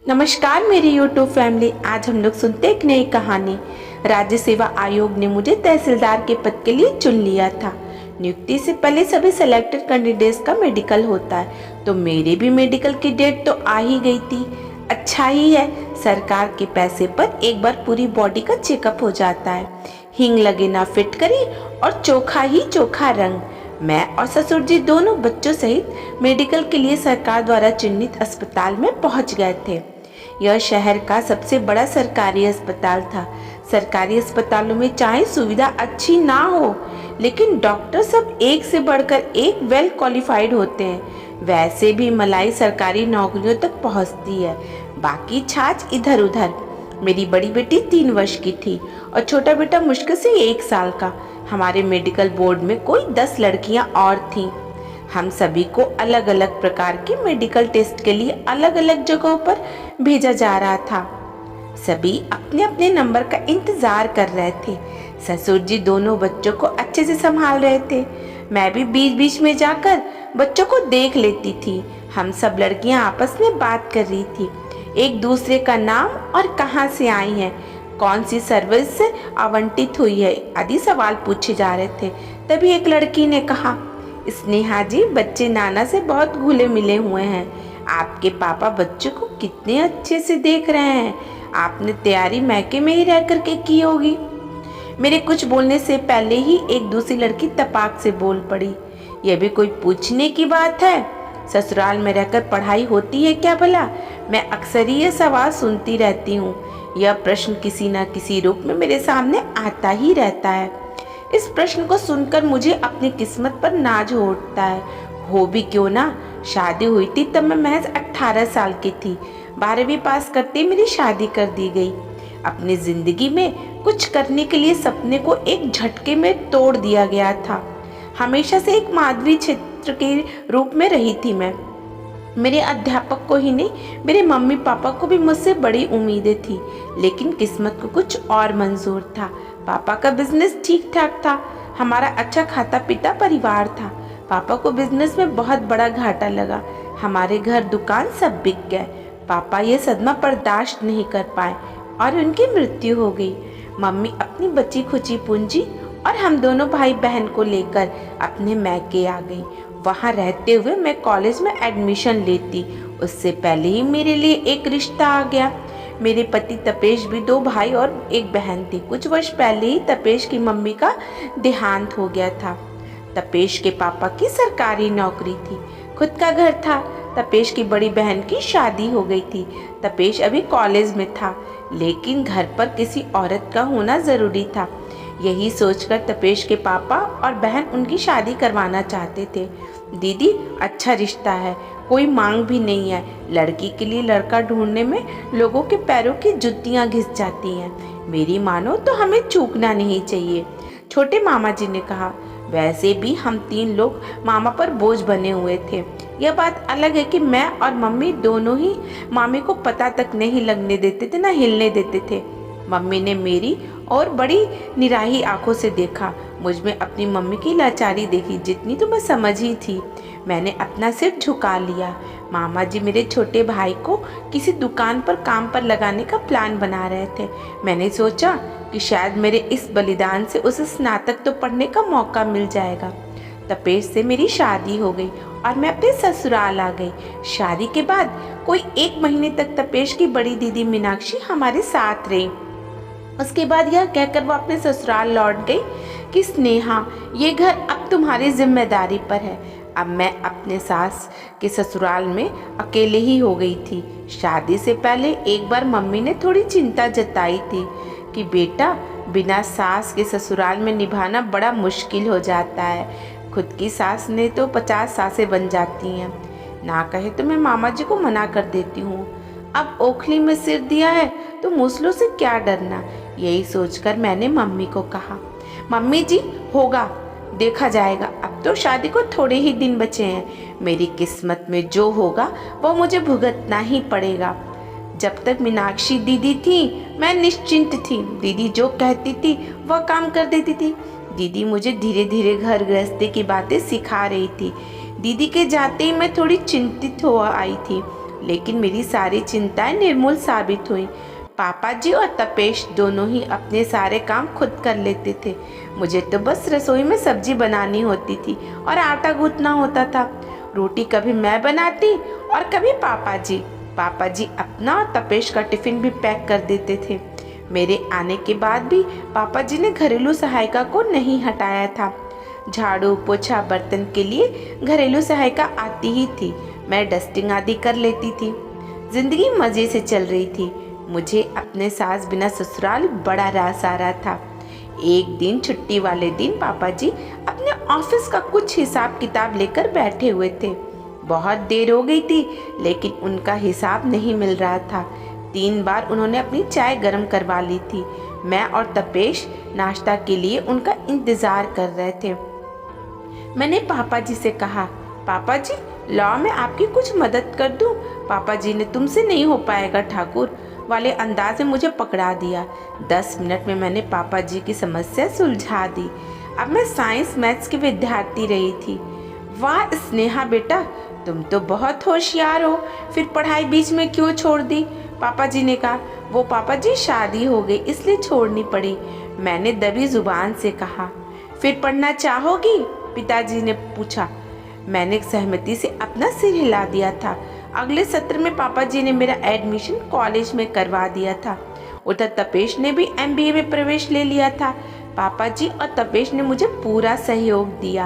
नमस्कार मेरी YouTube family. आज हम लोग सुनते एक नई कहानी। राज्य सेवा आयोग ने मुझे तहसीलदार के पद के लिए चुन लिया था। नियुक्ति से पहले सभी सिलेक्टेड कैंडिडेट्स का मेडिकल होता है, तो मेरे भी मेडिकल की डेट तो आ ही गई थी। अच्छा ही है, सरकार के पैसे पर एक बार पूरी बॉडी का चेकअप हो जाता है। हींग लगे ना फिट करी और चोखा ही चोखा रंग। मैं और ससुर जी दोनों बच्चों सहित मेडिकल के लिए सरकार द्वारा चिन्हित अस्पताल में पहुंच गए थे। यह शहर का सबसे बड़ा सरकारी अस्पताल था। सरकारी अस्पतालों में चाहे सुविधा अच्छी ना हो, लेकिन डॉक्टर सब एक से बढ़कर एक वेल क्वालिफाइड होते हैं। वैसे भी मलाई सरकारी नौकरियों तक पहुंचती है, बाकी छाछ इधर उधर। मेरी बड़ी बेटी 3 वर्ष की थी और छोटा बेटा मुश्किल से 1 साल का। हमारे मेडिकल बोर्ड में कोई 10 लड़कियां और थीं। हम सभी को अलग अलग प्रकार के मेडिकल टेस्ट के लिए अलग अलग जगहों पर भेजा जा रहा था। सभी अपने अपने नंबर का इंतजार कर रहे थे। ससुर जी दोनों बच्चों को अच्छे से संभाल रहे थे। मैं भी बीच बीच में जाकर बच्चों को देख लेती थी। हम सब लड़कियां आपस में बात कर रही थी, एक दूसरे का नाम और कहां से आई हैं, कौन सी सर्विस से आवंटित हुई है आदि सवाल पूछे जा रहे थे। तभी एक लड़की ने कहा, स्नेहा जी, बच्चे नाना से बहुत घुले मिले हुए हैं। आपके पापा बच्चों को कितने अच्छे से देख रहे हैं। आपने तैयारी मैके में ही रह करके की होगी। मेरे कुछ बोलने से पहले ही एक दूसरी लड़की तपाक से बोल पड़ी, यह भी कोई पूछने की बात है? ससुराल में रहकर पढ़ाई होती है क्या भला? मैं अक्सर ही यह सवाल सुनती रहती हूँ। यह प्रश्न किसी न किसी रूप में मेरे सामने आता ही रहता है। इस प्रश्न को सुनकर मुझे अपनी किस्मत पर नाज हो उठता है। हो भी क्यों ना, शादी हुई थी तब मैं महज 18 साल की थी। 12वीं पास करते मेरी शादी कर दी गई। अपनी जिंदगी में कुछ करने के लिए सपने को एक झटके में तोड़ दिया गया था। हमेशा से एक माधवी क्षेत्र के रूप में रही थी मैं। मेरे अध्यापक को ही नहीं, मेरे मम्मी पापा को भी मुझसे बड़ी उम्मीदें थी, लेकिन किस्मत को कुछ और मंजूर था। पापा का बिजनेस ठीक ठाक था। हमारा अच्छा खाता पीता परिवार था। पापा को बिजनेस में बहुत बड़ा घाटा लगा। हमारे घर दुकान सब बिक गए। पापा ये सदमा बर्दाश्त नहीं कर पाए और उनकी मृत्यु हो गई। मम्मी अपनी बची खुची पूंजी और हम दोनों भाई बहन को लेकर अपने मैके आ गई। वहाँ रहते हुए मैं कॉलेज में एडमिशन लेती। उससे पहले ही मेरे लिए एक रिश्ता आ गया। मेरे पति तपेश भी 2 भाई और 1 बहन थी। कुछ वर्ष पहले ही तपेश की मम्मी का देहांत हो गया था। तपेश के पापा की सरकारी नौकरी थी, खुद का घर था। तपेश की बड़ी बहन की शादी हो गई थी। तपेश अभी कॉलेज में था, लेकिन घर पर किसी औरत का होना जरूरी था। यही सोचकर तपेश के पापा और बहन उनकी शादी करवाना चाहते थे। दीदी, अच्छा रिश्ता है, कोई मांग भी नहीं है। लड़की के लिए लड़का ढूंढने में लोगों के पैरों की जुतियां घिस जाती हैं। मेरी मानो तो हमें चूकना नहीं चाहिए। छोटे मामा जी ने कहा, वैसे भी हम 3 लोग मामा पर बोझ बने हुए थे। यह बात अलग है कि मैं और मम्मी दोनों ही मामी को पता तक नहीं लगने देते थे, ना हिलने देते थे। मम्मी ने मेरी और बड़ी निराही आंखों से देखा। मुझ में अपनी मम्मी की लाचारी देखी, जितनी तो मैं समझ ही थी। मैंने अपना सिर झुका लिया। मामा जी मेरे छोटे भाई को किसी दुकान पर काम पर लगाने का प्लान बना रहे थे। मैंने सोचा कि शायद मेरे इस बलिदान से उसे स्नातक तो पढ़ने का मौका मिल जाएगा। तपेश से मेरी शादी हो गई और मैं अपने ससुराल आ गई। शादी के बाद कोई 1 महीने तक तपेश की बड़ी दीदी मीनाक्षी हमारे साथ रही। उसके बाद यह कहकर वो अपने ससुराल लौट गई कि स्नेहा, ये घर अब तुम्हारी जिम्मेदारी पर है। अब मैं अपने सास के ससुराल में अकेले ही हो गई थी। शादी से पहले एक बार मम्मी ने थोड़ी चिंता जताई थी कि बेटा, बिना सास के ससुराल में निभाना बड़ा मुश्किल हो जाता है। खुद की सास ने तो 50 सासें बन जाती हैं। ना कहे तो मैं मामा जी को मना कर देती हूँ। अब ओखली में सिर दिया है तो मूसलों से क्या डरना। यही सोचकर मैंने मम्मी को कहा, मम्मी जी, होगा, देखा जाएगा। अब तो शादी को थोड़े ही दिन बचे हैं। मेरी किस्मत में जो होगा वो मुझे भुगतना ही पड़ेगा। जब तक मीनाक्षी दीदी थी मैं निश्चिंत थी। दीदी जो कहती थी वह काम कर देती थी। दीदी मुझे धीरे धीरे घर गृहस्थी की बातें सिखा रही थी। दीदी के जाते ही मैं थोड़ी चिंतित हो आई थी, लेकिन मेरी सारी चिंताएं निर्मूल साबित हुई। पापा जी और तपेश दोनों ही अपने सारे काम खुद कर लेते थे। मुझे तो बस रसोई में सब्जी बनानी होती थी और आटा गूंथना होता था। रोटी कभी मैं बनाती और कभी पापा जी। पापा जी अपना और तपेश का टिफिन भी पैक कर देते थे। मेरे आने के बाद भी पापा जी ने घरेलू सहायिका को नहीं हटाया था। झाड़ू पोछा बर्तन के लिए घरेलू सहायिका आती ही थी। मैं डस्टिंग आदि कर लेती थी। जिंदगी मजे से चल रही थी। मुझे अपने सास बिना ससुराल बड़ा रास आ रहा था। एक दिन छुट्टी वाले दिन पापा जी अपने ऑफिस का कुछ हिसाब किताब लेकर बैठे हुए थे। बहुत देर हो गई थी लेकिन उनका हिसाब नहीं मिल रहा था। 3 बार उन्होंने अपनी चाय गर्म करवा ली थी। मैं और तपेश नाश्ता के लिए उनका इंतजार कर रहे थे। मैंने पापा जी से कहा, पापा जी लाओ मैं आपकी कुछ मदद कर दूं। पापा जी ने, तुमसे नहीं हो पाएगा ठाकुर वाले अंदाज में मुझे पकड़ा दिया। 10 मिनट में मैंने पापा जी की समस्या सुलझा दी। अब मैं साइंस मैथ्स की विद्यार्थी रही थी। वाह स्नेहा बेटा, तुम तो बहुत होशियार हो, फिर पढ़ाई बीच में क्यों छोड़ दी? पापा जी ने कहा। वो पापा जी शादी हो गई इसलिए छोड़नी पड़ी, मैंने दबी जुबान से कहा। फिर पढ़ना चाहोगी? पिताजी ने पूछा। मैंने सहमति से अपना सिर हिला दिया था। अगले सत्र में पापा जी ने मेरा एडमिशन कॉलेज में करवा दिया था। उधर तपेश ने भी MBA में प्रवेश ले लिया था। पापा जी और तपेश ने मुझे पूरा सहयोग दिया।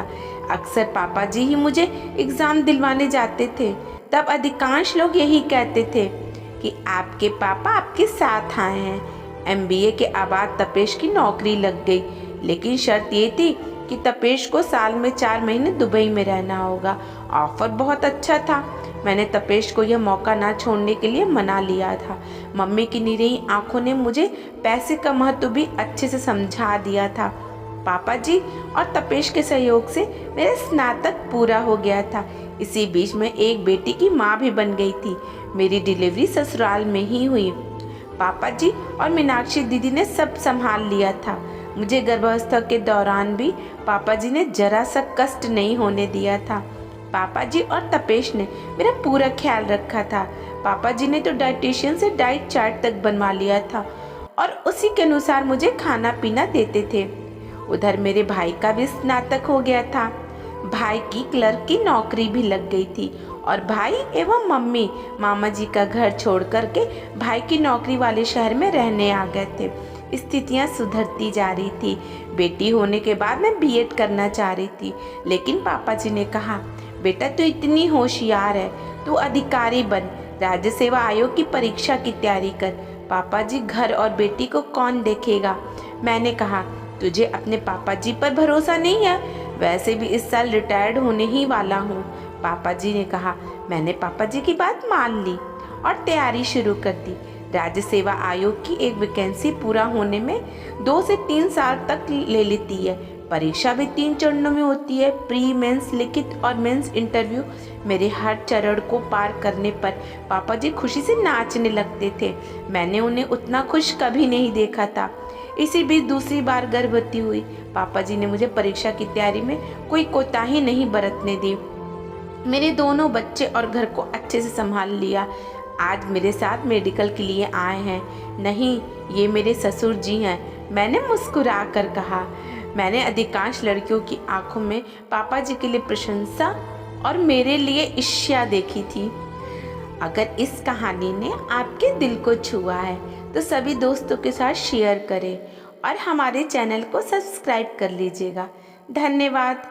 अक्सर पापा जी ही मुझे एग्ज़ाम दिलवाने जाते थे। तब अधिकांश लोग यही कहते थे कि आपके पापा आपके साथ आए हैं। MBA के बाद तपेश की नौकरी लग गई, लेकिन शर्त ये थी कि तपेश को साल में 4 महीने दुबई में रहना होगा। ऑफर बहुत अच्छा था। मैंने तपेश को यह मौका ना छोड़ने के लिए मना लिया था। मम्मी की निरीह आंखों ने मुझे पैसे का महत्व भी अच्छे से समझा दिया था। पापा जी और तपेश के सहयोग से मेरा स्नातक पूरा हो गया था। इसी बीच में एक बेटी की माँ भी बन गई थी। मेरी डिलीवरी ससुराल में ही हुई। पापा जी और मीनाक्षी दीदी ने सब संभाल लिया था। मुझे गर्भावस्था के दौरान भी पापा जी ने जरा सा कष्ट नहीं होने दिया था। पापा जी और तपेश ने मेरा पूरा ख्याल रखा था। पापा जी ने तो डाइटिशियन से डाइट चार्ट तक बनवा लिया था और उसी के अनुसार मुझे खाना पीना देते थे। उधर मेरे भाई का भी स्नातक हो गया था। भाई की क्लर्क की नौकरी भी लग गई थी और भाई एवं मम्मी मामा जी का घर छोड़ करके भाई की नौकरी वाले शहर में रहने आ गए थे। स्थितियां सुधरती जा रही थी। बेटी होने के बाद मैं B.Ed करना चाह रही थी, लेकिन पापा जी ने कहा, बेटा तू इतनी होशियार है, तू अधिकारी बन, राज्य सेवा आयोग की परीक्षा की तैयारी कर। पापा जी घर और बेटी को कौन देखेगा? मैंने कहा, तुझे अपने पापा जी पर भरोसा नहीं है? वैसे भी इस साल रिटायर्ड होने ही वाला हूँ। पापा जी ने कहा। मैंने पापा जी की बात मान ली और तैयारी शुरू कर दी। राज्य सेवा आयोग की एक वैकेंसी पूरा होने में 2 से 3 साल तक ले लेती है। परीक्षा भी 3 चरणों में होती है, प्री मेंस, लिखित और मेंस इंटरव्यू। मेरे हर चरण को पार करने पर पापा जी खुशी से नाचने लगते थे। मैंने उन्हें उतना खुश कभी नहीं देखा था। इसी बीच दूसरी बार गर्भवती हुई। पापा जी ने मुझे परीक्षा की तैयारी में कोई कोताही नहीं बरतने दी। मेरे दोनों बच्चे और घर को अच्छे से संभाल लिया। आज मेरे साथ मेडिकल के लिए आए हैं। नहीं, ये मेरे ससुर जी हैं, मैंने मुस्कुरा कर कहा। मैंने अधिकांश लड़कियों की आंखों में पापा जी के लिए प्रशंसा और मेरे लिए ईर्ष्या देखी थी। अगर इस कहानी ने आपके दिल को छुआ है तो सभी दोस्तों के साथ शेयर करें और हमारे चैनल को सब्सक्राइब कर लीजिएगा। धन्यवाद।